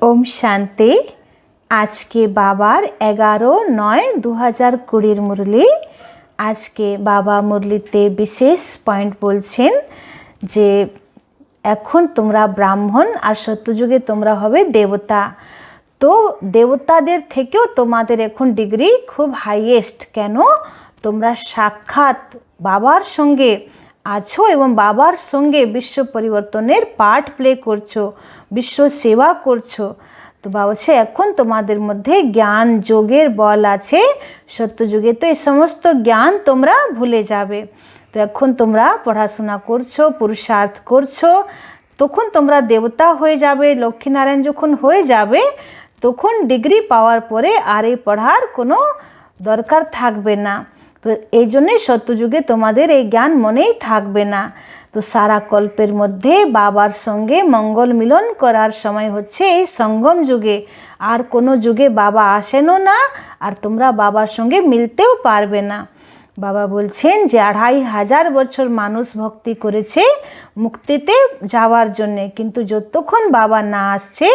ओम शांति। आज के बाबार 11/9/2020 मुरली। आज के बाबा मुरलीते विशेष पॉइंट बोलছেন যে এখন তোমরা ব্রাহ্মণ আর সত্যযুগে তোমরা হবে দেবতা। তো দেবতাদের থেকেও তোমাদের এখন ডিগ্রি খুব হাইয়েস্ট। কেন? তোমরা সাক্ষাৎ বাবার সঙ্গে আছো এবং বাবার সঙ্গে বিশ্ব পরিবর্তনের পার্ট প্লে করছো, বিশ্ব সেবা করছো। তো বাবা বলছে এখন তোমাদের মধ্যে জ্ঞান যোগের বল আছে। সত্যযুগে তো এই সমস্ত জ্ঞান তোমরা ভুলে যাবে। তো এখন তোমরা পড়াশোনা করছো, পুরুষার্থ করছো, তখন তোমরা দেবতা হয়ে যাবে। লক্ষ্মীনারায়ণ যখন হয়ে যাবে তখন ডিগ্রি পাওয়ার পরে আর এই পড়ার কোনো দরকার থাকবে না। তো এই জন্যে সত্যযুগে তোমাদের এই জ্ঞান মনেই থাকবে না। তো সারা কল্পের মধ্যে বাবার সঙ্গে মঙ্গল মিলন করার সময় হচ্ছে এই সঙ্গম যুগে। আর কোনো যুগে বাবা আসেনও না, আর তোমরা বাবার সঙ্গে মিলতেও পারবে না। বাবা বলছেন যে 2500 বছর মানুষ ভক্তি করেছে মুক্তিতে যাওয়ার জন্যে, কিন্তু যতক্ষণ বাবা না আসছে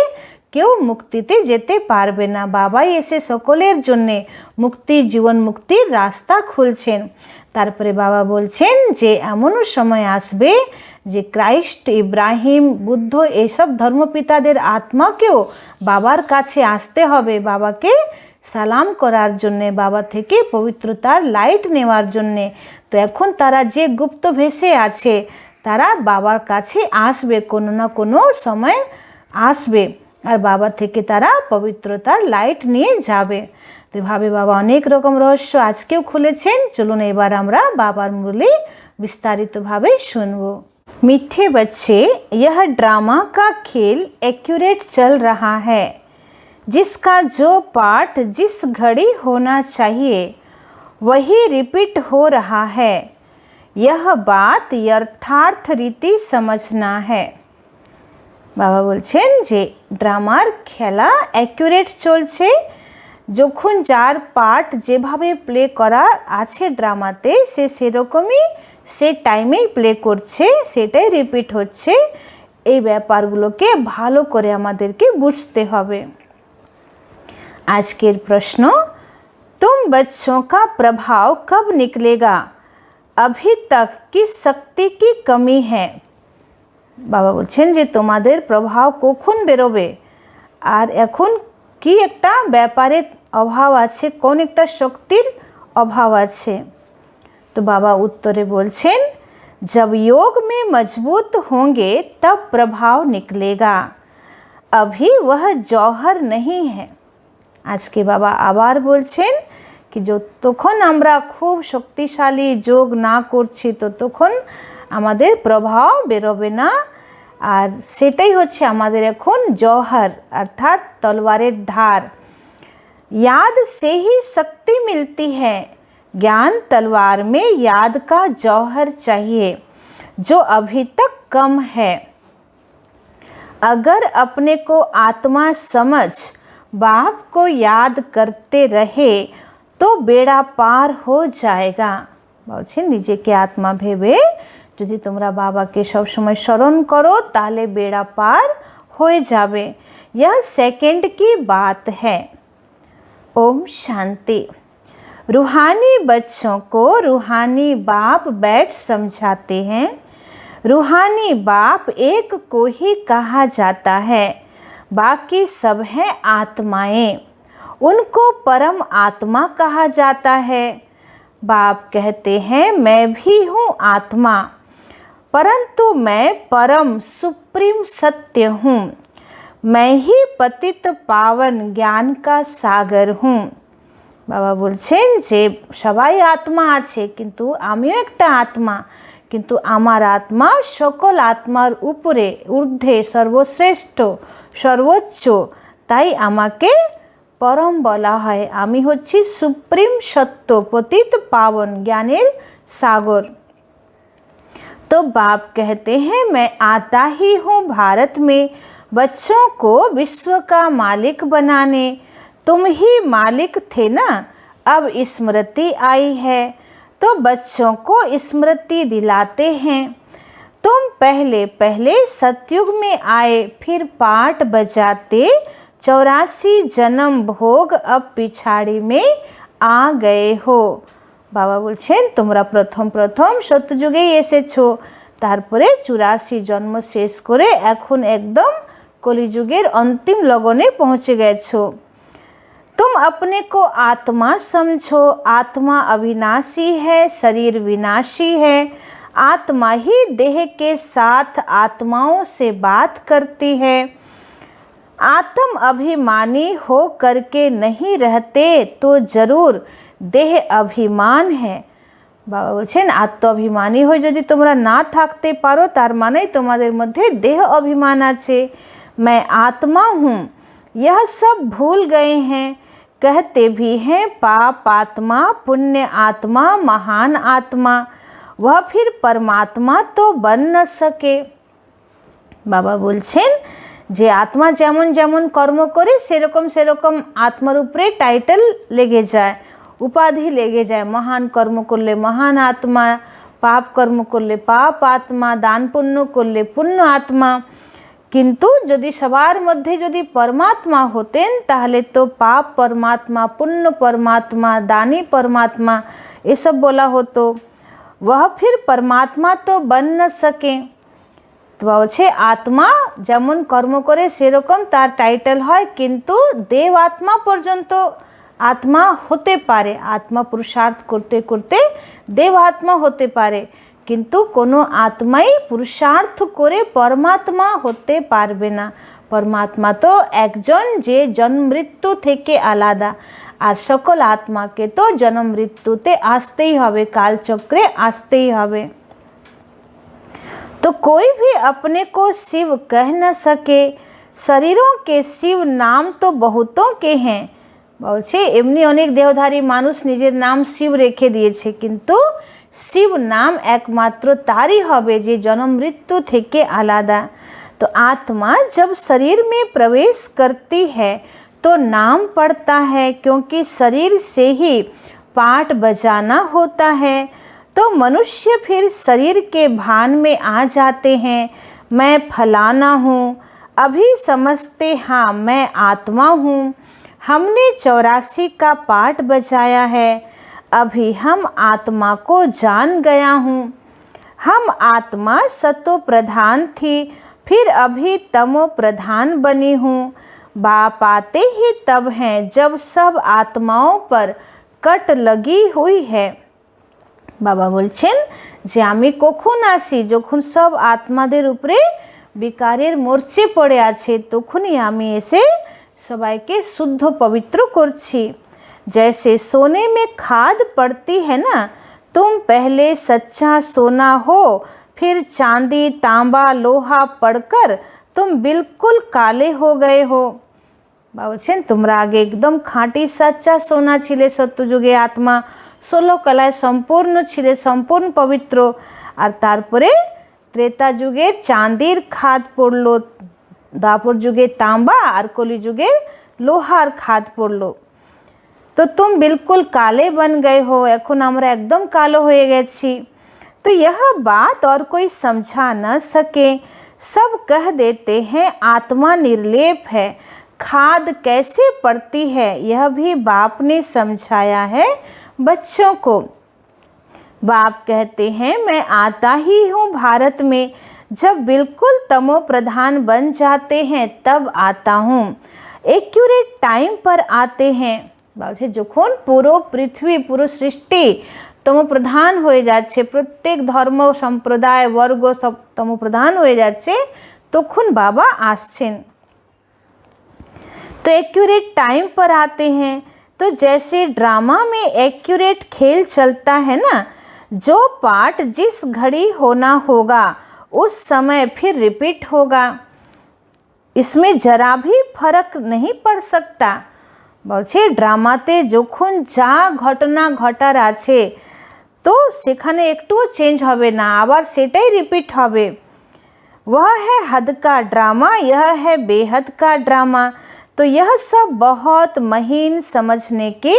কেউ মুক্তিতে যেতে পারবে না। বাবাই এসে সকলের জন্যে মুক্তি, জীবন মুক্তির রাস্তা খুলছেন। তারপরে বাবা বলছেন যে এমনও সময় আসবে যে ক্রাইস্ট, ইব্রাহিম, বুদ্ধ এইসব ধর্মপিতাদের আত্মাকেও বাবার কাছে আসতে হবে, বাবাকে সালাম করার জন্যে, বাবা থেকে পবিত্রতার লাইট নেওয়ার জন্যে। তো এখন তারা যে গুপ্ত ভেসে আছে তারা বাবার কাছে আসবে, কোনো না কোনো সময় আসবে, আর বাবা থেকে তারা পবিত্রতার লাইট নিয়ে যাবে। তো ভাবে বাবা অনেক রকম রহস্য আজকেও খুলেছেন। চলুন এবার আমরা বাবার মুরলি বিস্তারিতভাবে শুনব। मीठे बच्चे, यह ड्रामा का खेल एक्यूरेट चल रहा है। जिसका जो पार्ट जिस घड़ी होना चाहिए वही रिपीट हो रहा है। यह बात यथार्थ रीति समझना है। বাবা বলছেন যে ড্রামার খেলা অ্যাকুরেট চলছে। যখন যার পার্ট যেভাবে প্লে করা আছে ড্রামাতে সে সেরকমই সে টাইমেই প্লে করছে, সেটাই রিপিট হচ্ছে। এই ব্যাপারগুলোকে ভালো করে আমাদেরকে বুঝতে হবে। আজকের প্রশ্ন, तुम बच्चों का प्रभाव कब निकलेगा? अभी तक किस शक्ति की कमी है? বাবা বলছেন যে তোমাদের প্রভাব কখন বেরোবে আর এখন কি একটা ব্যাপারে অভাব আছে, কোন একটা শক্তির অভাব আছে। তো বাবা উত্তরে বলছেন, जब योग में मजबूत होंगे तब प्रभाव निकलेगा, अभी वह जौहर नहीं है। আজকে বাবা আবার বলছেন কি যতক্ষণ আমরা খুব শক্তিশালী যোগ না করছি ততক্ষণ আমাদের প্রভাব বেরোবে না। আর সেটাই হচ্ছে আমাদের এখন জওহর, অর্থাৎ তলোয়ারের ধার। याद से ही शक्ति मिलती है। ज्ञान तलवार में याद का जौहर चाहिए जो अभी तक कम है। अगर अपने को आत्मा समझ बाप को याद करते रहे तो बेड़ा पार हो जाएगा। বলছেন নিজেকে আত্মা ভেবে যদি তোমরা বাবাকে সবসময় স্মরণ করো তাহলে বেড়া পার হয়ে যাবে। यह सेकंड की बात है। ओम शांति। रूहानी बच्चों को रूहानी बाप बैठ समझाते हैं। रूहानी बाप एक को ही कहा जाता है, बाकी सब हैं आत्माएं। उनको परम आत्मा कहा जाता है। बाप कहते हैं मैं भी हूँ आत्मा, परंतु मैं परम सुप्रीम सत्य हूँ। मैं ही पतित पावन ज्ञान का सागर हूँ। বাবা বলছেন যে সবাই আত্মা আছে, কিন্তু আমিও একটা আত্মা, কিন্তু আমার আত্মা সকল আত্মার উপরে, ঊর্ধ্বে, সর্বশ্রেষ্ঠ, সর্বোচ্চ। তাই আমাকে পরম বলা হয়। আমি হচ্ছি সুপ্রিম সত্য, পতিত পাবন, জ্ঞানের সাগর। तो बाप कहते हैं मैं आता ही हूँ भारत में बच्चों को विश्व का मालिक बनाने। तुम ही मालिक थे ना, अब स्मृति आई है तो बच्चों को स्मृति दिलाते हैं। तुम पहले पहले सतयुग में आए, फिर पाट बजाते, 84 जन्म भोग अब पिछाड़ी में आ गए हो। বাবা বলছেন তোমরা প্রথম প্রথম সত্যযুগেই এসেছো, তারপরে 84 জন্ম শেষ করে এখন একদম কলিযুগের अंतिम लगने पहुँचे গেছো। तुम अपने को आत्मा समझो, आत्मा अविनाशी है, शरीर विनाशी है। आत्मा ही देह के साथ आत्माओं से बात करती है। आत्म अभिमानी हो करके नहीं रहते तो जरूर देह अभिमान है। বাবা বলছেন আত্ম অভিমানী হয়ে যদি তোমরা না থাকতে পারো তার মানে তোমাদের মধ্যে দেহ অভিমান আছে। मैं आत्मा हूँ यह सब भूल गए हैं। कहते भी हैं पाप आत्मा, पुण्य आत्मा, महान आत्मा, वह फिर परमात्मा तो बन न सके। বাবা বলছেন যে আত্মা যেমন যেমন কর্ম করে সেরকম সেরকম আত্মার উপরে টাইটেল লেগে যায়, উপাধি লেগে যায়। মহান কর্ম করলে মহান আত্মা, পাপ কর্ম করলে পাপ আত্মা, দান পুণ্য করলে পুণ্য আত্মা। কিন্তু যদি সবার মধ্যে যদি পরমাত্মা হতেন তাহলে তো পাপ পরমাত্মা, পুণ্য পরমাত্মা, দানী পরমাত্মা এসব বলা হতো। वह फिर परमात्मा तो बन न सके। তো বলছে আত্মা যেমন কর্ম করে সেরকম তার টাইটেল হয়, কিন্তু দেব আত্মা পর্যন্ত আত্মা হতে পারে। আত্মা পুরুষার্থ করতে করতে দেব আত্মা হতে পারে, কিন্তু কোনো আত্মাই পুরুষার্থ করে পরমাত্মা হতে পারবে না। পরমাত্মা তো একজন যে জন্ম মৃত্যু থেকে আলাদা, আর সকল আত্মাকে তো জন্ম মৃত্যুতে আসতেই হবে, কালচক্রে আসতেই হবে। तो कोई भी अपने को शिव कह न सके। शरीरों के शिव नाम तो बहुतों के हैं। বলছে এমনি অনেক দেহধারী মানুষ নিজের নাম শিব রেখে দিয়েছে, কিন্তু শিব নাম একমাত্র তারই হবে যে জন্ম মৃত্যু থেকে আলাদা। तो आत्मा जब शरीर में प्रवेश करती है तो नाम पड़ता है, क्योंकि शरीर से ही पाठ बजाना होता है। तो मनुष्य फिर शरीर के भान में आ जाते हैं, मैं फलाना हूँ। अभी समझते हाँ मैं आत्मा हूँ। हमने 84 का पाठ बजाया है, अभी हम आत्मा को जान गया हूँ। हम आत्मा सतो प्रधान थी, फिर अभी तमो प्रधान बनी हूँ। बाप आते ही तब हैं जब सब आत्माओं पर कट लगी हुई है। বাবা বলছেন যে আমি কখন আসি, যখন সব আত্মাদের উপরে বিকারের মোর্চে পড়ে আছে তখনই আমি এসে সবাইকে শুদ্ধ পবিত্র করছি। जैसे सोने में खाद पड़ती है ना, तुम पहले सच्चा सोना हो, फिर चांदी तांबा लोहा पड़कर तुम बिल्कुल काले हो गए हो। বাবা বলছেন তোমরা আগে একদম খাঁটি সাচ্চা সোনা ছিলে, সত্যযুগে আত্মা 16 কলায় সম্পূর্ণ ছিলে, সম্পূর্ণ পবিত্র। আর তারপরে ত্রেতা যুগের চাঁদির খাদ পড়লো, দ্বাপর যুগে तांबा আর কলি যুগে লোহার খাদ পড়লো। तो तुम बिल्कुल काले बन गए हो, এখন আমরা একদম কালো হয়ে গেছি। तो यह बात और कोई समझा न सके। सब कह देते हैं आत्मा निर्लेप है। खाद कैसे पड़ती है यह भी बाप ने समझाया है बच्चों को। बाप कहते हैं मैं आता ही हूँ भारत में, जब बिल्कुल तमो प्रधान बन जाते हैं तब आता हूँ। एक्यूरेट टाइम पर आते हैं। বলছে যখন পুরো পৃথিবী পুরো সৃষ্টি তমোপ্রধান হয়ে যাচ্ছে, প্রত্যেক ধর্ম সম্প্রদায় বর্গ সব তমোপ্রধান হয়ে যাচ্ছে, তখন বাবা আসছেন। तो एक्यूरेट टाइम पर आते हैं। तो जैसे ड्रामा में एक्यूरेट खेल चलता है ना, जो पार्ट जिस घड़ी होना होगा उस समय फिर रिपीट होगा, इसमें जरा भी फर्क नहीं पड़ सकता। বলছে ড্রামাতে যখন যা ঘটনা ঘটার আছে তো সেখানে একটুও চেঞ্জ হবে না, আবার সেটাই রিপিট হবে। वह है हद का ड्रामा, यह है बेहद का ड्रामा। तो यह सब बहुत महीन समझने की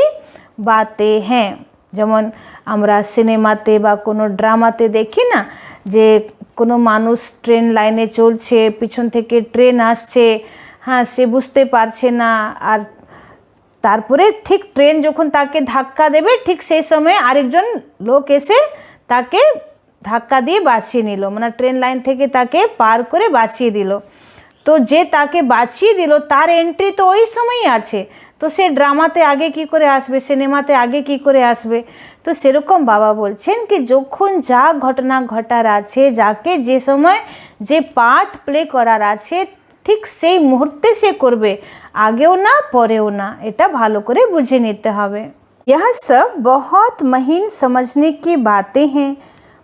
बातें हैं। যেমন আমরা সিনেমাতে বা কোনো ড্রামাতে দেখি না যে কোনো মানুষ ট্রেন লাইনে চলছে, পিছন থেকে ট্রেন আসছে, হ্যাঁ সে বুঝতে পারছে না, আর তারপরে ঠিক ট্রেন যখন তাকে ধাক্কা দেবে ঠিক সেই সময় আরেকজন লোক এসে তাকে ধাক্কা দিয়ে বাঁচিয়ে নিল, মানে ট্রেন লাইন থেকে তাকে পার করে বাঁচিয়ে দিল। তো যে তাকে বাঁচিয়ে দিল তার এন্ট্রি তো ওই সময়ই আছে, তো সে ড্রামাতে আগে কি করে আসবে, সিনেমাতে আগে কি করে আসবে। তো সেরকম বাবা বলছেন কি যখন যা ঘটনা ঘটার আছে, যাকে যে সময় যে পার্ট প্লে করার আছে ঠিক সেই মুহূর্তে সে করবে, আগেও না পরেও না, এটা ভালো করে বুঝে নিতে হবে। यह सब बहुत महीन समझने की बातें हैं।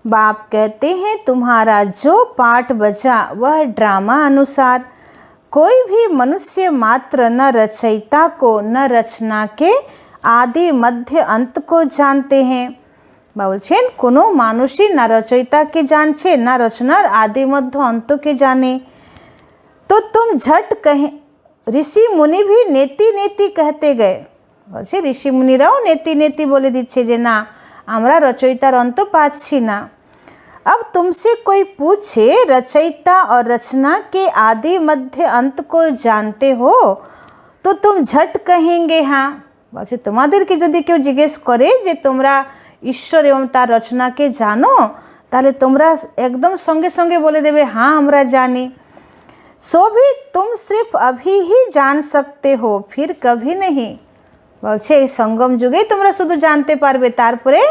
बाप कहते हैं तुम्हारा जो पाठ बचा वह ड्रामा अनुसार। कोई भी मनुष्य मात्र न रचयिता को न रचना के आदि मध्य अंत को जानते हैं। বলছেন কোনো মানুষই না রচয়িতাকে জানছে না রচনার আদি মধ্য অন্তকে জানে। तो तुम झट कहे ऋषि मुनि भी नेति नेति कहते गए। বলছে ঋষি মুনিরাও নেতি নেতি বলে দিচ্ছে যে না আমরা রচয়িতার অন্ত পাচ্ছি না। अब तुमसे कोई पूछे रचयिता और रचना के आदि मध्य अंत को जानते हो तो तुम झट कहेंगे हाँ। বলছে তোমাদেরকে যদি কেউ জিজ্ঞেস করে যে তোমরা ঈশ্বর এবং তার রচনাকে জানো, তাহলে তোমরা একদম সঙ্গে সঙ্গে বলে দেবে हाँ আমরা জানি। सो भी तुम सिर्फ अभी ही जान सकते हो फिर कभी नहीं। বলছে এই সঙ্গম যুগেই তোমরা শুধু জানতে পারবে, তারপরে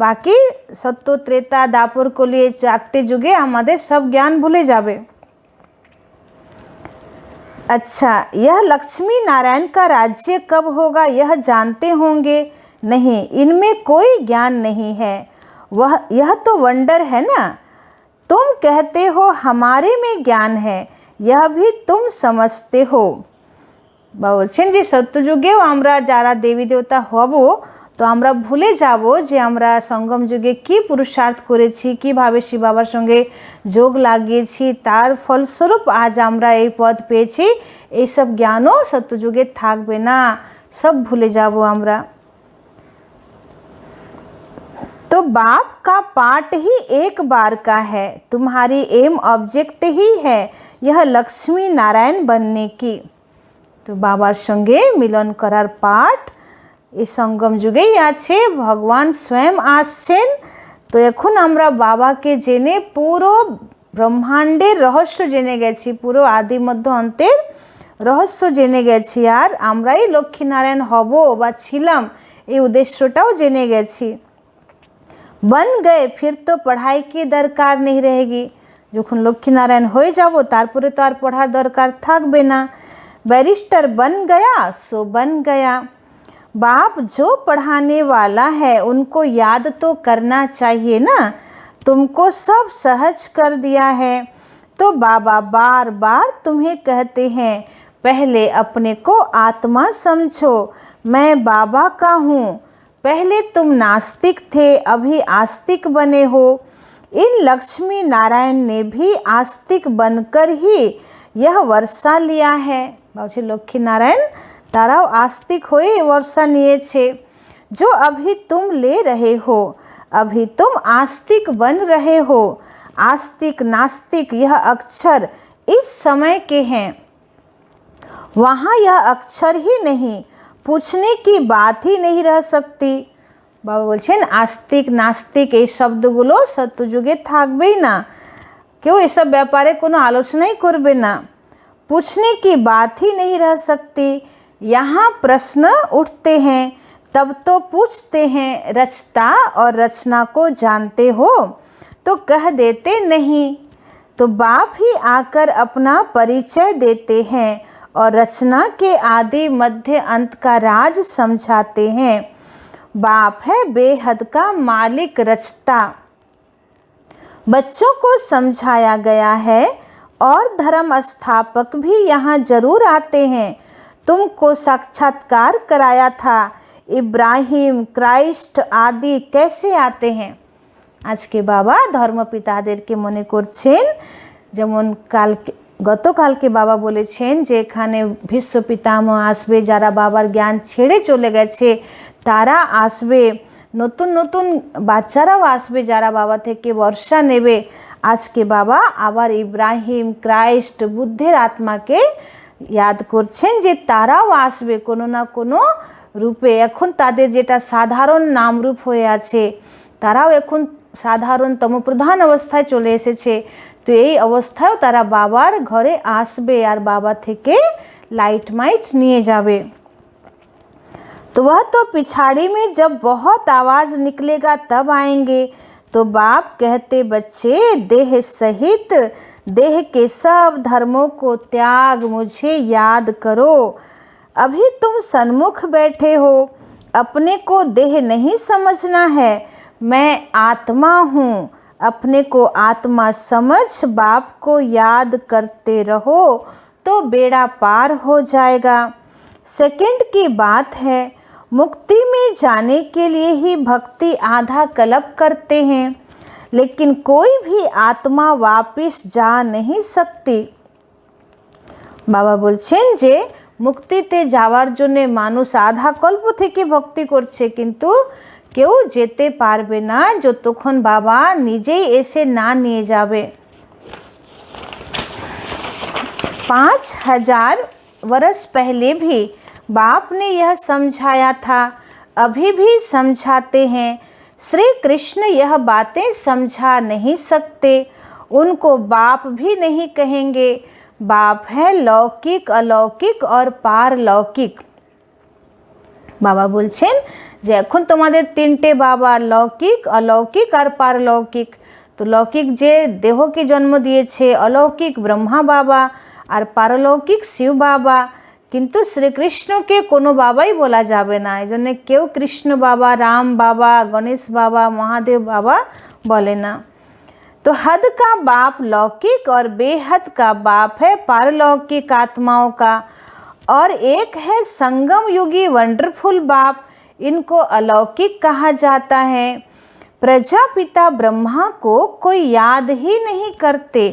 বাকি সত্য ত্রেতা দাপর কলিয়ে 4টে যুগে আমাদের সব জ্ঞান ভুলে যাবে। अच्छा यह लक्ष्मी नारायण का राज्य कब होगा यह जानते होंगे? नहीं, इनमें कोई ज्ञान नहीं है। वह यह तो वंडर है ना। तुम कहते हो हमारे में ज्ञान है, यह भी तुम समझते हो। বলছেন যে সত্যযুগেও আমরা যারা দেবী দেবতা হব তো আমরা ভুলে যাব যে আমরা সঙ্গম যুগে কি পুরুষার্থ করেছি, কিভাবে শিব বাবার সঙ্গে যোগ লাগিয়েছি, তার ফলস্বরূপ আজ আমরা এই পদ পেয়েছি। এইসব জ্ঞানও সত্যযুগে থাকবে না, সব ভুলে যাব আমরা। तो बाप का पाठ ही एक बार का है, तुम्हारी एम ऑब्जेक्ट ही है यह लक्ष्मी नारायण बनने की। তো বাবার সঙ্গে মিলন করার পাঠ এই সঙ্গম যুগেই আছে, ভগবান স্বয়ং আসছেন। তো এখন আমরা বাবাকে জেনে পুরো ব্রহ্মাণ্ডের রহস্য জেনে গেছি, পুরো আদি মধ্য অন্তের রহস্য জেনে গেছি, আর আমরাই লক্ষ্মীনারায়ণ হব বা ছিলাম এই উদ্দেশ্যটাও জেনে গেছি। बन गए फिर तो पढ़ाई की दरकार नहीं रहेगी। যখন লক্ষ্মীনারায়ণ হয়ে যাব তারপরে তো আর পড়ার দরকার থাকবে না। बैरिस्टर बन गया सो बन गया। बाप जो पढ़ाने वाला है उनको याद तो करना चाहिए ना, तुमको सब सहज कर दिया है। तो बाबा बार बार तुम्हें कहते हैं पहले अपने को आत्मा समझो, मैं बाबा का हूँ। पहले तुम नास्तिक थे अभी आस्तिक बने हो। इन लक्ष्मी नारायण ने भी आस्तिक बनकर ही यह वर्षा लिया है। বলছে লক্ষ্মী নারায়ণ তারাও आस्तिक হয়ে वर्षा নিয়েছে। जो अभी तुम ले रहे हो अभी तुम आस्तिक बन रहे हो। आस्तिक नास्तिक यह अक्षर इस समय के हैं, वहाँ यह अक्षर ही नहीं, पूछने की बात ही नहीं रह सकती। বাবা বলছেন আস্তিক নাস্তিক এই শব্দগুলো সত্যযুগে থাকবেই না, কেউ এসব ব্যাপারে কোনো আলোচনাই করবে না। पूछने की बात ही नहीं रह सकती। यहाँ प्रश्न उठते हैं तब तो पूछते हैं रचता और रचना को जानते हो, तो कह देते नहीं। तो बाप ही आकर अपना परिचय देते हैं और रचना के आदि मध्य अंत का राज समझाते हैं। बाप है बेहद का मालिक रचता। बच्चों को समझाया गया है और धर्म स्थापक भी यहाँ जरूर आते हैं। तुमको साक्षात्कार कराया था, इब्राहिम क्राइस्ट आदि कैसे आते हैं। আজকে বাবা ধর্মপিতাদেরকে মনে করছেন, যেমন গতকালকে বাবা বলেছেন যে এখানে ভীষ্ম পিতামহ আসবে, যারা বাবার জ্ঞান ছেড়ে চলে গেছে তারা আসবে, নতুন নতুন বাচ্চারাও আসবে যারা বাবা থেকে বর্ষা নেবে। আজকে বাবা আবার ইব্রাহিম, ক্রাইস্ট, বুদ্ধের আত্মাকে ইয়াদ করছেন যে তারাও আসবে কোনো না কোনো রূপে। এখন তাদের যেটা সাধারণ নামরূপ হয়ে আছে, তারাও এখন সাধারণ তমপ্রধান অবস্থায় চলে এসেছে। তো এই অবস্থায়ও তারা বাবার ঘরে আসবে আর বাবা থেকে लाइट माइट निए जावे। तो वह तो पिछाड़ी में जब बहुत आवाज़ निकलेगा तब आएंगे। तो बाप कहते बच्चे देह सहित देह के सब धर्मों को त्याग मुझे याद करो। अभी तुम सन्मुख बैठे हो, अपने को देह नहीं समझना है। मैं आत्मा हूँ, अपने को आत्मा समझ बाप को याद करते रहो तो बेड़ा पार हो जाएगा। सेकंड की बात है, मुक्ति में जाने के लिए ही भक्ति आधा कल्प करते हैं, लेकिन कोई भी आत्मा वापस जा नहीं सकती। बाबा बोलছেন যে মুক্তিতে যাওয়ার জন্য মানুষ আধা কল্প থেকে ভক্তি করছে, কিন্তু কেউ যেতে পারবে না যতক্ষণ বাবা নিজেই এসে না নিয়ে যাবে। 5000 वर्ष पहले भी बाप ने यह समझाया था, अभी भी समझाते हैं। श्री कृष्ण यह बातें समझा नहीं सकते, उनको बाप भी नहीं कहेंगे। बाप है लौकिक, अलौकिक और पारलौकिक। बाबा बोलছেন যে এখন তোমাদের তিনটে বাবা, লৌকিক, অলৌকিক আর পারলৌকিক। তো লৌকিক যে দেহকে জন্ম দিয়েছে, অলৌকিক ব্রহ্মা বাবা আর পারলৌকিক শিব বাবা, কিন্তু শ্রীকৃষ্ণকে কোনো বাবাই বলা যাবে না। এই জন্য কেউ কৃষ্ণ বাবা, রাম বাবা, গণেশ বাবা, মহাদেব বাবা বলে না। तो हद का बाप लौकिक और बेहद का बाप है पारलौकिक आत्माओं का, और एक है संगम युगी वंडरफुल बाप, इनको अलौकिक कहा जाता है। प्रजापिता ब्रह्मा को कोई याद ही नहीं करते,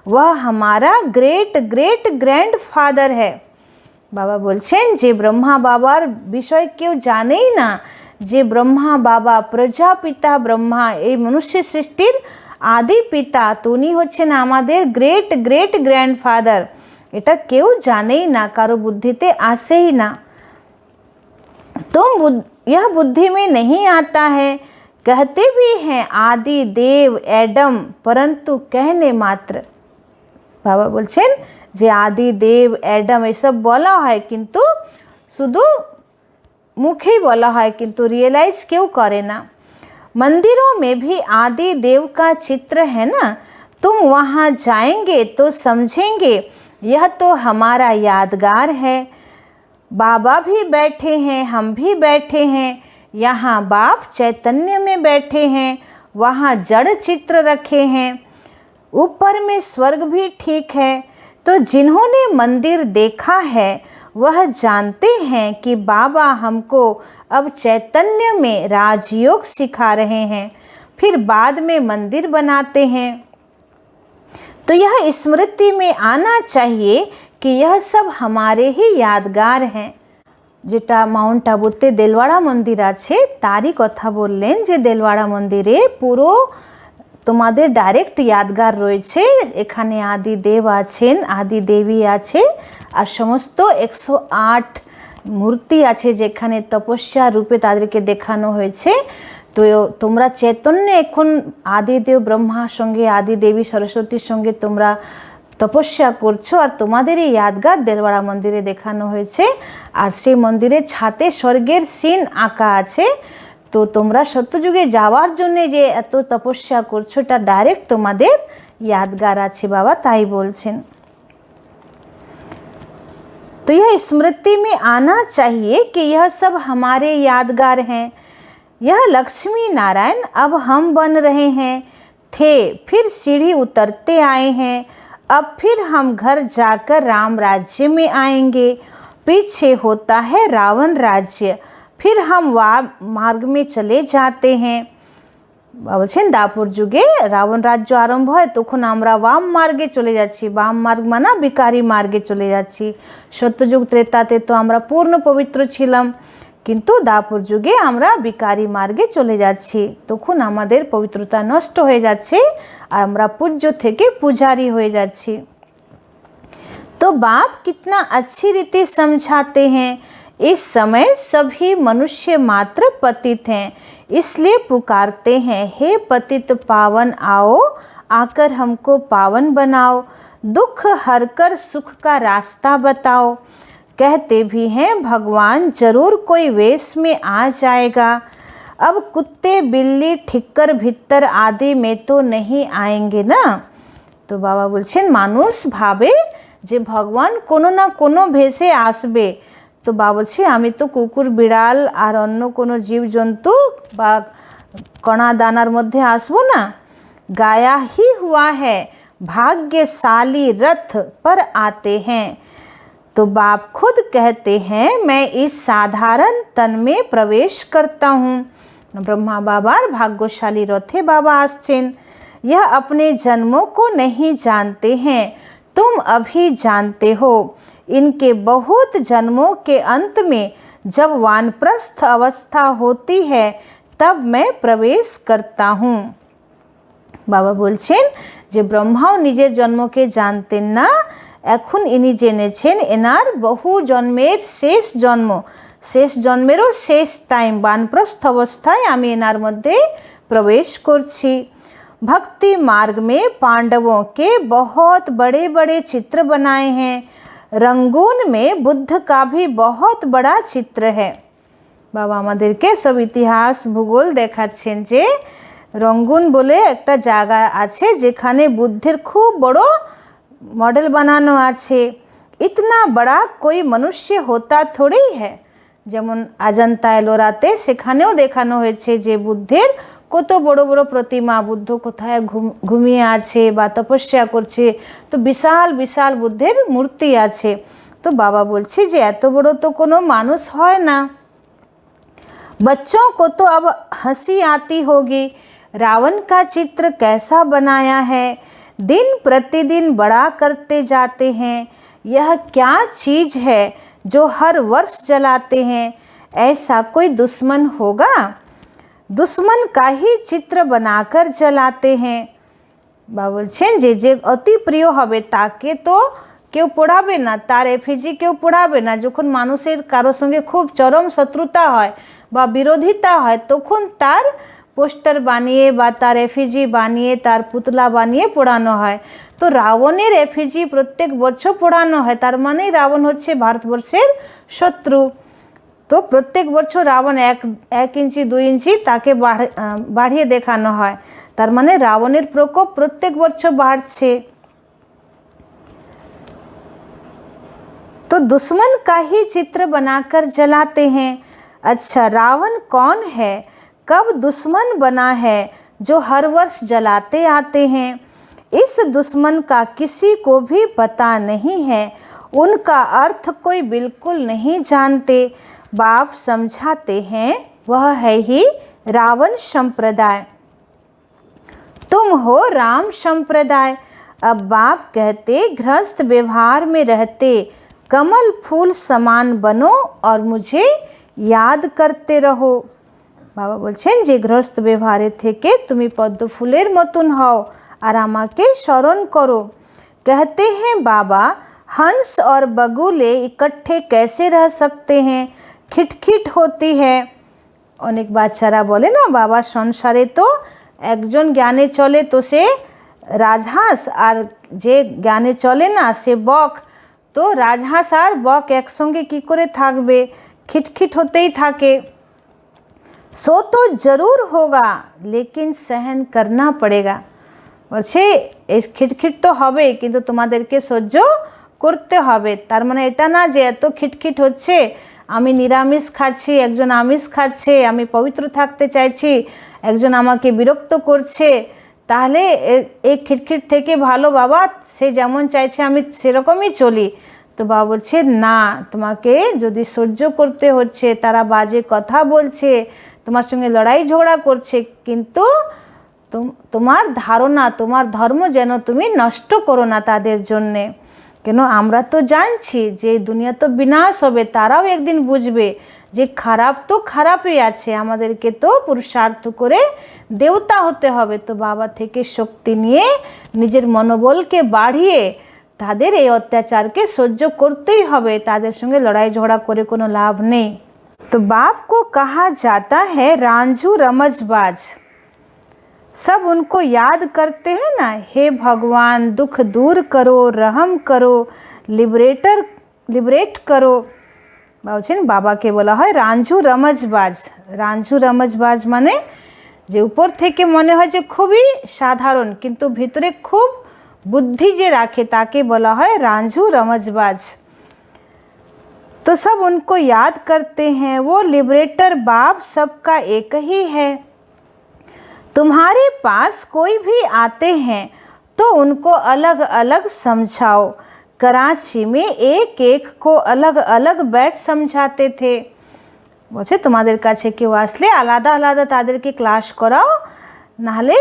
वह हमारा ग्रेट ग्रेट ग्रैंडफादर है। बाबा बोलছেন যে ব্রহ্মা বাবার বিষয় কেউ জানেই না, যে ব্রহ্মা বাবা প্রজাপিতা ব্রহ্মা, এই মনুষ্য সৃষ্টির আদি পিতা, তো উনি হচ্ছেন আমাদের গ্রেট গ্রেট গ্র্যান্ডফাদার। এটা কেউ জানেই না, কারো বুদ্ধিতে আসেই না। तुम यह बुद्धि में नहीं आता है, कहते भी हैं आदि देव एडम, परंतु कहने मात्र। बाबा बोलছেন যে आदि देव एडम এসব বলা হয়, কিন্তু শুধু মুখেই বলা হয়, কিন্তু রিয়েলাইজ কেউ করে না। मंदिरों में भी आदि देव का चित्र है ना, तुम वहाँ जाएंगे तो समझेंगे यह तो हमारा यादगार है। बाबा भी बैठे हैं, हम भी बैठे हैं, यहाँ बाप चैतन्य में बैठे हैं, वहाँ जड़ चित्र रखे हैं, ऊपर में स्वर्ग भी ठीक है। तो जिन्होंने मंदिर देखा है वह जानते हैं कि बाबा हमको अब चैतन्य में राजयोग सिखा रहे हैं, फिर बाद में मंदिर बनाते हैं। तो यह स्मृति में आना चाहिए कि यह सब हमारे ही यादगार हैं। যেটা মাউন্ট আবুতে দেলওয়াড়া মন্দির আছে তারই কথা বললেন, যে দেলওয়াড়া মন্দিরে পুরো তোমাদের ডাইরেক্ট यादगार রয়েছে। এখানে আদি দেব আছেন, আদি দেবী আছে, আর সমস্ত 108 মূর্তি আছে যেখানে তপস্যা রূপে তাদেরকে দেখানো হয়েছে। তো তোমরা চৈতন্য এখন আদিদেব ব্রহ্মার সঙ্গে, আদি দেবী সরস্বতীর সঙ্গে তোমরা তপস্যা করছো, আর তোমাদের এই यादगार দেলওয়াড়া মন্দিরে দেখানো হয়েছে। আর সেই মন্দিরের ছাতে স্বর্গের সিন আঁকা আছে। তো তোমরা সত্যযুগে যাওয়ার জন্য যে এত তপস্যা করছো, এটা ডাইরেক্ট তোমাদের यादगार আছে বাবা, তাই বলছেন। तो यह स्मृति में आना चाहिए कि यह सब हमारे यादगार हैं। यह लक्ष्मी नारायण अब हम बन रहे हैं, थे फिर सीढ़ी उतरते आए हैं, अब फिर हम घर जाकर राम राज्य में आएंगे। पीछे होता है रावण राज्य, फिर हम मार्ग में चले जाते हैं। বলছেন দাপর যুগে রাবণ রাজ্য আরম্ভ হয়, তখন আমরা বাম মার্গে চলে যাচ্ছি। বাম মার্গ মানে বিকারী মার্গে চলে যাচ্ছি। সত্যযুগ ত্রেতাতে তো আমরা পূর্ণ পবিত্র ছিলাম, কিন্তু দাপর যুগে আমরা বিকারী মার্গে চলে যাচ্ছি, তখন আমাদের পবিত্রতা নষ্ট হয়ে যাচ্ছে আর আমরা পূজ্য থেকে পূজারী হয়ে যাচ্ছি। तो बाप कितना अच्छी रीति समझाते हैं, इस समय सभी मनुष्य मात्र पतित हैं, इसलिए पुकारते हैं, हे पतित पावन आओ, आकर हमको पावन बनाओ, दुख हरकर सुख का रास्ता बताओ। कहते भी हैं भगवान जरूर कोई वेश में आ जाएगा, अब कुत्ते बिल्ली ठिक्कर भित्तर आदि में तो नहीं आएंगे ना। तो बाबा बोलছেন মানুষ ভাবে যে ভগবান কোনো না কোনো ভেষে আসবে। তো বাবা বলছে আমি তো কুকুর বিড়াল আর অন্য কোনো জীবজন্তু বা কণা দানার মধ্যে আসবো না। गाया ही हुआ है भाग्यशाली रथ पर आते हैं। तो बाप खुद कहते हैं मैं इस साधारण तन में प्रवेश करता हूँ। ब्रह्मा बाबार भाग्यशाली रथे बाबा आसছেন। यह अपने जन्मों को नहीं जानते हैं, तुम अभी जानते हो। इनके बहुत जन्मों के अंत में जब वानप्रस्थ अवस्था होती है तब मैं प्रवेश करता हूँ। বাবা বলছেন যে ব্রহ্মাও নিজের জন্মকে জানতেন না, এখন ইনি জেনেছেন এনার বহু জন্মের শেষ জন্ম, শেষ জন্মেরও শেষ টাইম বানপ্রস্থ অবস্থায় আমি এনার মধ্যে प्रवेश করছি। भक्ति मार्ग में पांडवों के बहुत बड़े बड़े चित्र बनाए हैं, रंगून में बुद्ध का भी बहुत बड़ा चित्र है। बाबा আমাদেরকে সব ইতিহাস ভূগোল দেখাচ্ছেন যে রঙ্গুন বলে একটা জায়গা আছে যেখানে বুদ্ধের খুব বড় মডেল বানানো আছে। इतना बड़ा कोई मनुष्य होता थोड़ी है। যেমন অজন্তা এলোরাতে সেখানেও দেখানো হয়েছে যে বুদ্ধের কত বড় বড় প্রতিমা, বুদ্ধ কোথায় ঘুমিয়ে আছে বা তপস্যা করছে, তো বিশাল বিশাল বুদ্ধের মূর্তি আছে। তো বাবা বলছে যে এত বড় তো কোনো মানুষ হয় না। बच्चों को तो अब हंसी आती होगी, रावण का चित्र कैसा बनाया है, दिन प्रतिदिन बड़ा करते जाते हैं। यह क्या चीज़ है जो हर वर्ष जलाते हैं, ऐसा कोई दुश्मन होगा? दुश्मन का ही चित्र बनाकर जलाते हैं। বাবা বলছেন যে যে অতি প্রিয় হবে তাকে তো কেউ পোড়াবে না, তার এফিজি কেউ পোড়াবে না। যখন মানুষের কারোর সঙ্গে খুব চরম শত্রুতা হয় বা বিরোধিতা হয় তখন তার পোস্টার বানিয়ে বা তার এফিজি বানিয়ে তার পুতলা বানিয়ে পোড়ানো হয়। তো রাবণের এফিজি প্রত্যেক বছর পোড়ানো হয়, তার মানে রাবণ হচ্ছে ভারতবর্ষের শত্রু। তো প্রত্যেক বছর রাবণ এক ইঞ্চি 2 ইঞ্চি তাকে বাড়িয়ে দেখানো হয়, তার মানে রাবণের প্রকোপ প্রত্যেক বছর বাড়ছে। तो दुश्मन का ही चित्र बनाकर जलाते हैं। अच्छा, रावण कौन है, कब दुश्मन बना है जो हर वर्ष जलाते आते हैं? इस दुश्मन का किसी को भी पता नहीं है, उनका अर्थ कोई बिल्कुल नहीं जानते। बाप समझाते हैं वह है ही रावण संप्रदाय, तुम हो राम संप्रदाय। अब बाप कहते गृहस्थ व्यवहार में रहते कमल फूल समान बनो और मुझे याद करते रहो। बाबा বলছেন যে গৃহস্থ ব্যবহারে থেকে তুমি পদ্ম ফুলের মতন হও আর আমাকে স্মরণ করো। कहते हैं बाबा हंस और बगुले इकट्ठे कैसे रह सकते हैं, खिटखिट होती है। অনেক বাচ্চারা বলে না বাবা সংসারে তো একজন জ্ঞানে চলে তো সে রাজহাঁস আর যে জ্ঞানে চলে না সে বক। তো রাজহাঁস আর বক একসঙ্গে কি করে থাকবে, খিটখিট হতেই থাকে। सो तो ज़रूर होगा लेकिन सहन करना पड़ेगा। বলছে এই খিটখিট তো হবে কিন্তু তোমাদেরকে সহ্য করতে হবে। তার মানে এটা না যে এত খিটখিট হচ্ছে, আমি নিরামিষ খাচ্ছি, একজন আমিষ খাচ্ছে, আমি পবিত্র থাকতে চাইছি, একজন আমাকে বিরক্ত করছে, তাহলে এই খিটখিট থেকে ভালো বাবা সে যেমন চাইছে আমি সেরকমই চলি। তো বাবা বলছে না, তোমাকে যদি সহ্য করতে হচ্ছে, তারা বাজে কথা বলছে, তোমার সঙ্গে লড়াই ঝগড়া করছে, কিন্তু তোমার ধারণা তোমার ধর্ম যেন তুমি নষ্ট করো না তাদের জন্যে। কেন আমরা তো জানছি যে দুনিয়া তো বিনাশ হবে, তারাও একদিন বুঝবে যে খারাপ তো খারাপই আছে, আমাদেরকে তো পুরুষার্থ করে দেবতা হতে হবে। তো বাবা থেকে শক্তি নিয়ে নিজের মনোবলকে বাড়িয়ে তাদের এই অত্যাচারকে সহ্য করতেই হবে, তাদের সঙ্গে লড়াই ঝগড়া করে কোনো লাভ নেই। तो बाप को कहा जाता है रांझू रमजबाज। सब उनको याद करते हैं ना, हे भगवान दुख दूर करो, रहम करो, लिबरेट करो। বলছেন বাবাকে বলা হয় রাঞ্ঝু রমজবাজ। রাঞ্ঝু রমজবাজ মানে যে উপর থেকে মনে হয় যে খুবই সাধারণ, কিন্তু ভিতরে খুব বুদ্ধি যে রাখে তাকে বলা হয় রাঞ্ঝু রমজবাজ। तो सब उनको याद करते हैं, वो लिबरेटर बाप सबका एक ही है। तुम्हारे पास कोई भी आते हैं तो उनको अलग अलग समझाओ। कराची में एक एक को अलग अलग बैठ समझाते थे। বলছে তোমাদের কাছে কেউ আসলে আলাদা আলাদা তাদেরকে ক্লাস করাও, নাহলে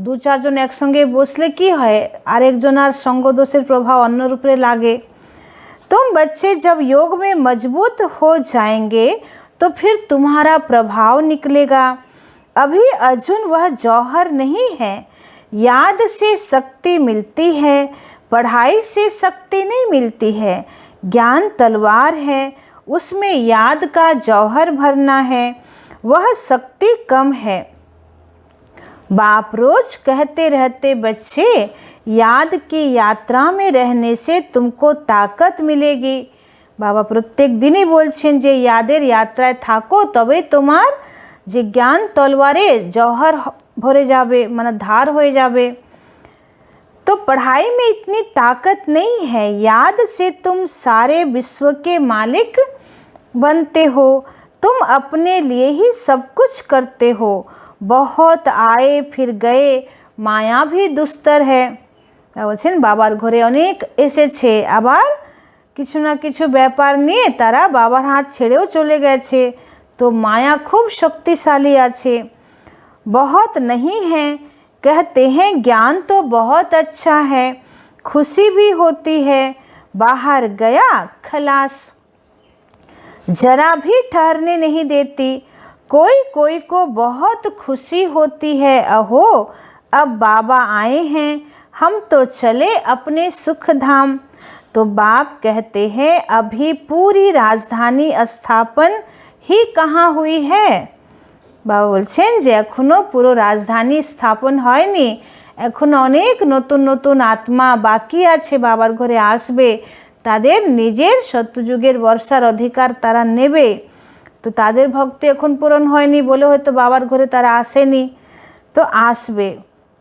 দু চারজন একসঙ্গে বসলে কি হয়, আরেকজনের সঙ্গ দোষের প্রভাব অন্যর উপরে লাগে। तुम बच्चे जब योग में मजबूत हो जाएंगे तो फिर तुम्हारा प्रभाव निकलेगा। अभी अर्जुन वह जौहर नहीं है। याद से शक्ति मिलती है, पढ़ाई से शक्ति नहीं मिलती है। ज्ञान तलवार है, उसमें याद का जौहर भरना है, वह शक्ति कम है। बाप रोज कहते रहते बच्चे याद की यात्रा में रहने से तुमको ताकत मिलेगी। बाबा प्रत्येक दिन ही बोलছেন যে यादेर यात्राয় থাকো তবে তোমার যে জ্ঞান তলোয়ারে जौहर भरे जाबे, माने धार हो जाबे। तो पढ़ाई में इतनी ताकत नहीं है, याद से तुम सारे विश्व के मालिक बनते हो। तुम अपने लिए ही सब कुछ करते हो। बहुत आए फिर गए, माया भी दुस्तर है। বলছেন বাবার ঘরে অনেক এসেছে, আবার কিছু না কিছু ব্যাপার নিয়ে তারা বাবার হাত ছেড়েও চলে গেছে। তো মায়া খুব শক্তিশালী আছে। बहुत नहीं है, कहते हैं ज्ञान तो बहुत अच्छा है, खुशी भी होती है, बाहर गया खलास, जरा भी ठहरने नहीं देती। कोई कोई को बहुत खुशी होती है, अहो अब बाबा आए हैं, हम तो चले अपने सुख धाम। तो बाप कहते हैं अभी पूरी राजधानी स्थापन ही कहाँ हुई है। बाबा বলছেন যে এখনো পুরো রাজধানী স্থাপন হয়নি, এখনো অনেক নতুন নতুন আত্মা বাকি আছে বাবার ঘরে আসবে, তাদের নিজের সত্যযুগের বর্ষার অধিকার তারা নেবে। তো তাদের ভক্তি এখন পূরণ হয়নি বলে হয়তো বাবার ঘরে তারা আসেনি, তো আসবে।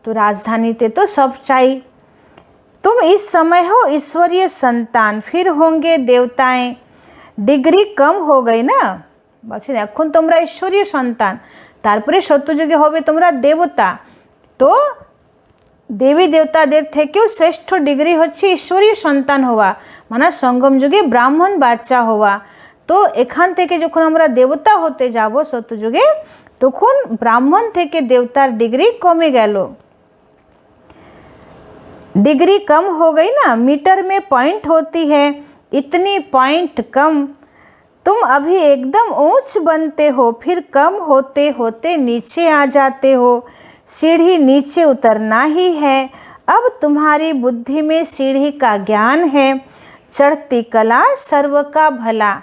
तो राजधानीते तो सब चाहिए। तुम इस समय हो ईश्वरीय संतान, फिर होंगे देवताएं। डिग्री कम हो गई ना, বলছেন এখন তোমরা ঈশ্বরীয় সন্তান, তারপরে সত্যযুগে হবে তোমরা দেবতা। তো দেবী দেবতাদের থেকেও শ্রেষ্ঠ ডিগ্রি হচ্ছে ঈশ্বরীয় সন্তান হওয়া, মানে সঙ্গম যুগে ব্রাহ্মণ বাচ্চা হওয়া। তো এখান থেকে যখন আমরা দেবতা হতে যাব সত্যযুগে, তখন ব্রাহ্মণ থেকে দেবতার ডিগ্রি কমে গেল। डिग्री कम हो गई ना, मीटर में पॉइंट होती है, इतनी पॉइंट कम। तुम अभी एकदम ऊंच बनते हो, फिर कम होते होते नीचे आ जाते हो। सीढ़ी नीचे उतरना ही है। अब तुम्हारी बुद्धि में सीढ़ी का ज्ञान है, चढ़ती कला सर्व का भला,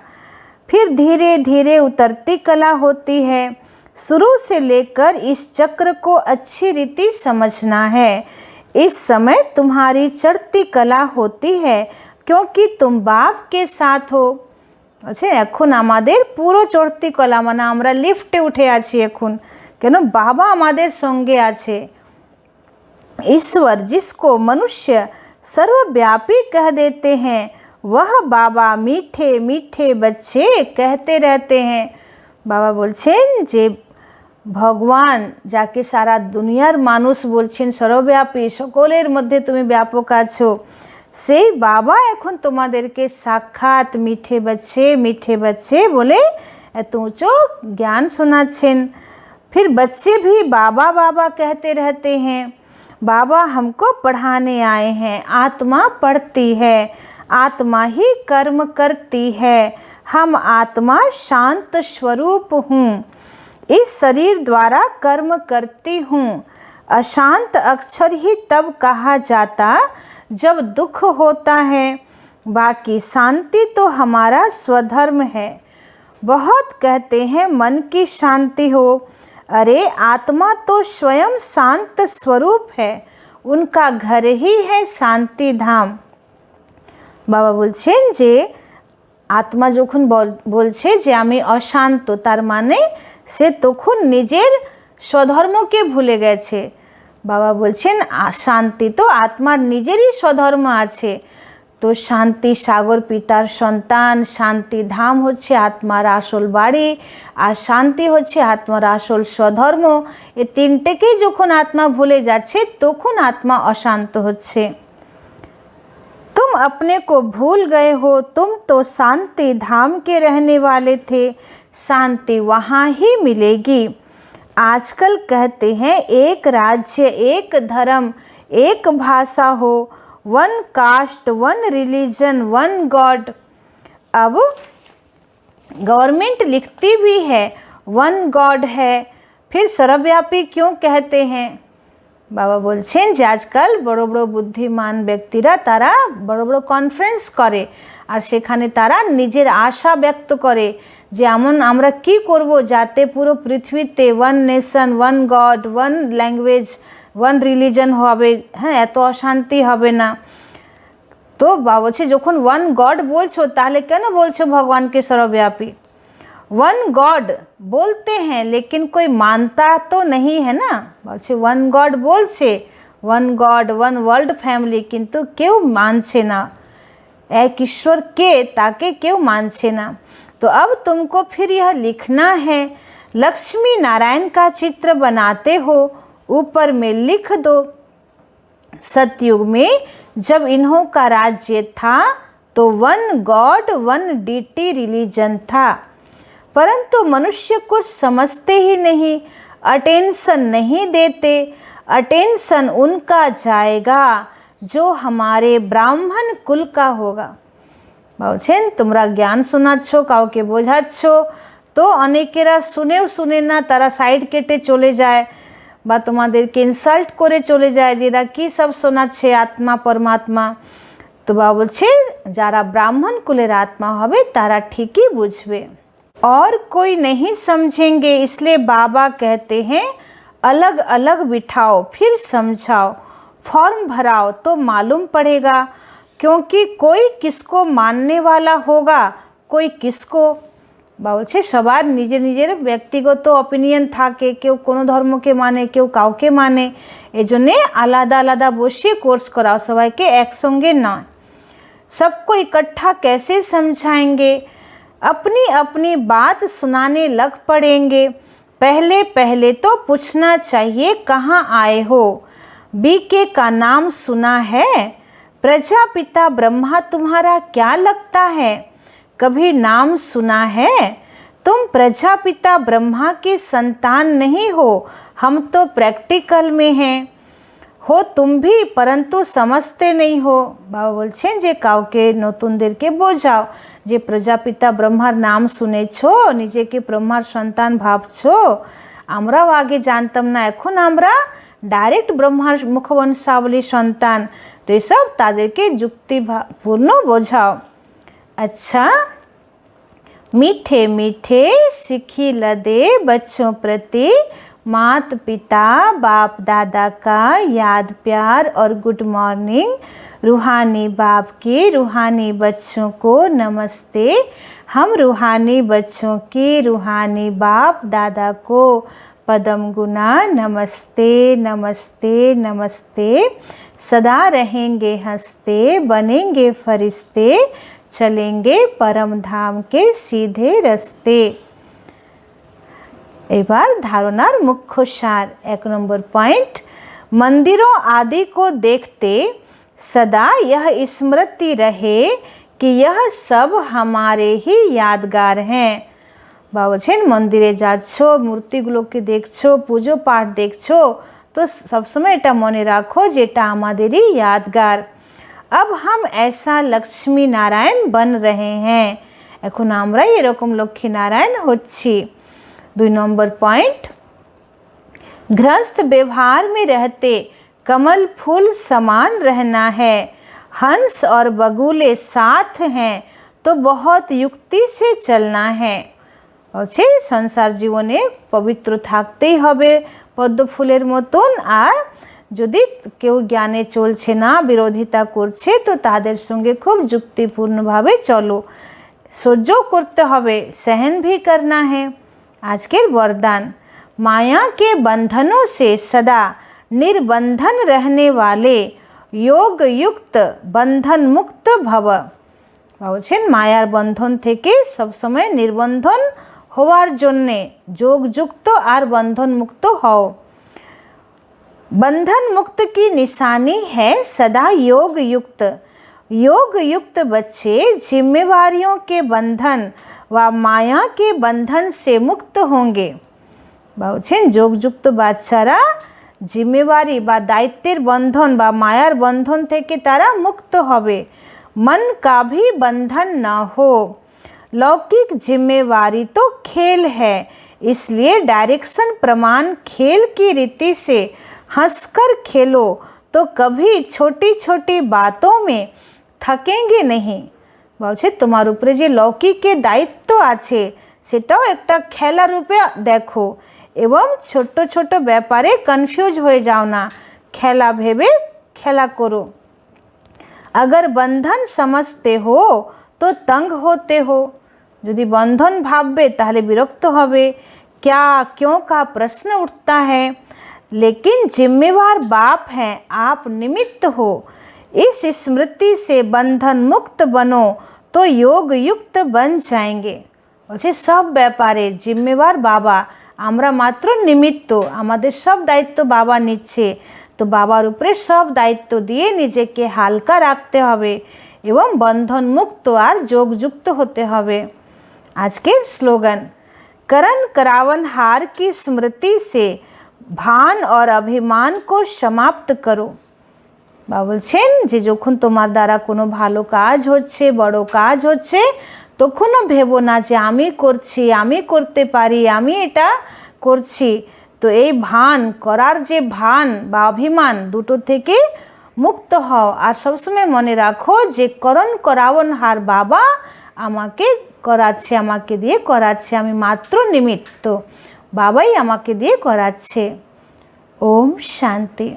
फिर धीरे धीरे उतरती कला होती है। शुरू से लेकर इस चक्र को अच्छी रीति समझना है। इस समय तुम्हारी चढ़ती कला होती है क्योंकि तुम बाप के साथ हो। अच्छा এখন আমাদের পুরো চড়তি কলা, মানে আমরা লিফটে উঠে আছি এখন, কেন বাবা আমাদের সঙ্গে আছে। ईश्वर जिसको मनुष्य सर्वव्यापी कह देते हैं, वह बाबा मीठे मीठे बच्चे कहते रहते हैं। बाबा বলছেন যে ভগবান যাকে সারা দুনিয়ার মানুষ বলছেন সর্বব্যাপী, সকলের মধ্যে তুমি ব্যাপক আছো, সেই বাবা এখন তোমাদেরকে সাক্ষাৎ মিঠে বচ্চে বলে এত উঁচু জ্ঞান শোনাচ্ছেন। फिर बच्चे भी बाबा बाबा कहते रहते हैं। बाबा हमको पढ़ाने आए हैं, आत्मा पढ़ती है, आत्मा ही कर्म करती है, हम आत्मा शांत स्वरूप हूँ, इस शरीर द्वारा कर्म करती हूँ। अशांत अक्षर ही तब कहा जाता जब दुख होता है, बाकी शांति तो हमारा स्वधर्म है। बहुत कहते हैं मन की शांति हो, अरे आत्मा तो स्वयं शांत स्वरूप है, उनका घर ही है शांति धाम। बाबा बोलছেন যে আত্মা যখন বলছে যে আমি অশান্ত, তার মানে সে তখন নিজের স্বধর্মকে ভুলে গেছে। বাবা বলছেন শান্তি তো আত্মার নিজেরই স্বধর্ম আছে। তো শান্তি সাগর পিতার সন্তান, শান্তি ধাম হচ্ছে আত্মার আসল বাড়ি, আর শান্তি হচ্ছে আত্মার আসল স্বধর্ম। এই তিনটেকেই যখন আত্মা ভুলে যাচ্ছে তখন আত্মা অশান্ত হচ্ছে। तुम अपने को भूल गए हो, तुम तो शांति धाम के रहने वाले थे, शांति वहाँ ही मिलेगी। आजकल कहते हैं एक राज्य, एक धर्म, एक भाषा हो, one cast, one religion, one God. अब गवर्नमेंट लिखती भी है वन गॉड है, फिर सर्वव्यापी क्यों कहते हैं? বাবা বলছেন যে আজকাল বড় বড় বুদ্ধিমান ব্যক্তিরা তারা বড় বড় কনফারেন্স করে, আর সেখানে তারা নিজের আশা ব্যক্ত করে যে এমন আমরা কি করব যাতে পুরো পৃথিবীতে one nation, one god, one language, one religion হবে, হ্যাঁ, এত অশান্তি হবে না। তো বাবা বলছে যখন ওয়ান গড বলছো তাহলে কেন বলছো ভগবানকে सर्वव्यापी? वन गॉड बोलते हैं लेकिन कोई मानता तो नहीं है ना। बोलছে वन गॉड बोलছে, one God, one world family, किंतु क्यों मानছে ना एक ईश्वर के, ताके क्यों मानছে ना। तो अब तुमको फिर यह लिखना है, लक्ष्मी नारायण का चित्र बनाते हो, ऊपर में लिख दो, सतयुग में जब इन्हों का राज्य था तो one God, one deity religion था, परंतु मनुष्य कुछ समझते ही नहीं, अटेंशन नहीं देते। अटेंशन उनका जाएगा जो हमारे ब्राह्मण कुल का होगा। বলছেন তোমরা জ্ঞান শোনাচ্ছ, কাউকে বোঝাচ্ছ, তো অনেকেরা শুনেও শুনে না, তারা সাইড কেটে চলে যায় বা তোমাদেরকে ইনসাল্ট করে চলে যায় যে এরা কী সব শোনাচ্ছে আত্মা পরমাত্মা। তো বাবা বলছে যারা ব্রাহ্মণ কুলের আত্মা হবে তারা ঠিকই বুঝবে, और कोई नहीं समझेंगे। इसलिए बाबा कहते हैं अलग अलग बिठाओ फिर समझाओ, फॉर्म भराओ तो मालूम पड़ेगा, क्योंकि कोई किसको मानने वाला होगा, कोई किसको। বলছে সবার নিজের নিজের ব্যক্তিগত অপিনিয়ন থাকে, কেউ কোনো ধর্মকে মানে, কেউ কাউকে মানে, এজন্যে আলাদা আলাদা বসিয়ে কোর্স করাও, সবাইকে একসঙ্গে নয়। सबको इकट्ठा कैसे समझाएंगे, अपनी अपनी बात सुनाने लग पड़ेंगे। पहले पहले तो पूछना चाहिए कहाँ आए हो, बीके का नाम सुना है, प्रजापिता ब्रह्मा तुम्हारा क्या लगता है, कभी नाम सुना है? तुम प्रजापिता ब्रह्मा की संतान नहीं हो, हम तो प्रैक्टिकल में हैं, हो तुम भी, परंतु समझते नहीं हो। बाबा बोलছেন যে কাউকে নতুনদেরকে বোঝাও যে প্রজাপিতা ব্রহ্মার নাম শুনেছো, নিজেকে ব্রহ্মার সন্তান ভাবছো, আমরাও আগে জানতাম না, এখন আমরা ডাইরেক্ট ব্রহ্মার মুখবংশাবলী সন্তান। তো এসব তাদেরকে যুক্তিপূর্ণ বোঝাও। अच्छा, मीठे मीठे सिखिल दे बच्चों प्रति मात पिता बाप दादा का याद प्यार और गुड मॉर्निंग। रूहानी बाप के रूहानी बच्चों को नमस्ते। हम रूहानी बच्चों के रूहानी बाप दादा को पदम गुना नमस्ते नमस्ते नमस्ते। सदा रहेंगे हंसते, बनेंगे फरिश्ते, चलेंगे परम धाम के सीधे रास्ते। এবার ধারণার মুখ্য সার 1 নম্বর পয়েंट, मंदिरों आदि को देखते सदा यह स्मृति रहे कि यह सब हमारे ही यादगार हैं। বাবা বলছেন মন্দিরে যাচ্ছ, মূর্তিগুলোকে দেখছো, পুজো পাঠ দেখছো, তো সবসময় এটা মনে রাখো যে এটা আমাদেরই यादगार। अब हम ऐसा लक्ष्मी नारायण बन रहे हैं। এখন আমরা এরকম লক্ষ্মী নারায়ণ হচ্ছি। 2 নম্বর पॉइंट, गृहस्थ व्यवहार में रहते कमल फूल समान रहना है। हंस और बगुले साथ हैं तो बहुत युक्ति से चलना है। বলছে সংসার জীবনে পবিত্র থাকতেই হবে পদ্ম ফুলের মতন, আর যদি কেউ জ্ঞানে চলছে না, বিরোধিতা করছে, তো তাদের সঙ্গে খুব যুক্তিপূর্ণভাবে চলো। সহ্যও করতে হবে, सहन भी करना है। আজকের বরদান, माया के बंधनों से सदा निर्बंधन रहने वाले योग युक्त बंधन मुक्त भव। বলছেন মায়ার বন্ধন থেকে সবসময় নির্বন্ধন হওয়ার জন্যে যোগযুক্ত আর बंधन मुक्त হও। बंधन मुक्त की निशानी है सदा योग युक्त। योग युक्त बच्चे जिम्मेवारियों के बंधन व माया के बंधन से मुक्त होंगे। বলছেন যোগযুক্ত বাচ্চারা জিম্মেবারি বা দায়িত্বের বন্ধন বা মায়ার বন্ধন থেকে তারা মুক্ত হবে। मन का भी बंधन न हो। लौकिक जिम्मेवारी तो खेल है, इसलिए डायरेक्शन प्रमाण खेल की रीति से हंसकर खेलो तो कभी छोटी छोटी बातों में थकेंगे नहीं। বলছে তোমার উপরে যে লৌকিকের দায়িত্ব আছে সেটাও একটা খেলা রূপে দেখো এবং ছোট ছোট ব্যাপারে কনফিউজ হয়ে যাও না, খেলা ভেবে খেলা করো। अगर बंधन समझते हो तो तंग होते हो। यदि बंधन भावबे ताहले विरक्त होबे, क्या क्यों का प्रश्न उठता है। लेकिन जिम्मेवार बाप हैं, आप निमित्त हो। इस स्मृति से बंधन मुक्त बनो तो योग युक्त बन जाएंगे। বলছে সব ব্যাপারে জিম্মেবার বাবা, আমরা মাত্র নিমিত্ত, আমাদের সব দায়িত্ব বাবা নিচ্ছে। তো বাবার উপরে সব দায়িত্ব দিয়ে নিজেকে হালকা রাখতে হবে এবং বন্ধন মুক্ত আর যোগযুক্ত হতে হবে। আজকের স্লোগান, करण करावन हार की स्मृति से भान और अभिमान को समाप्त करो। বলছেন যে যখন তোমার দ্বারা কোনো ভালো কাজ হচ্ছে, বড় কাজ হচ্ছে, তখনও ভেবো না যে আমি করছি, আমি করতে পারি, আমি এটা করছি। তো এই ভান করার যে ভান বা অভিমান দুটো থেকে মুক্ত হও আর সবসময় মনে রাখো যে করণ করাবন হার বাবা আমাকে করাচ্ছে, আমাকে দিয়ে করাচ্ছে, আমি মাত্র নিমিত্ত, বাবাই আমাকে দিয়ে করাচ্ছে। ওম শান্তি।